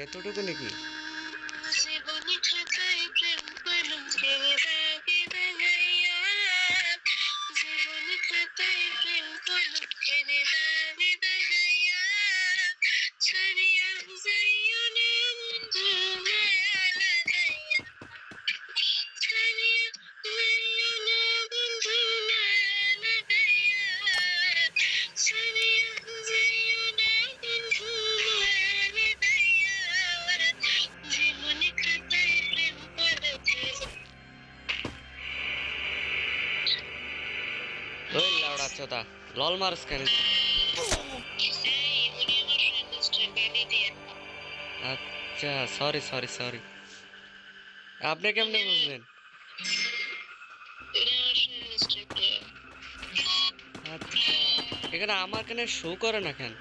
এতটুকু নাকি? ওই লাউড়া চোদা, লল মারস কেন? আচ্ছা, সরি সরি সরি। আপনি কেমনে বুঝলেন? আচ্ছা, এখানে আমার কেন শো করে না কেন?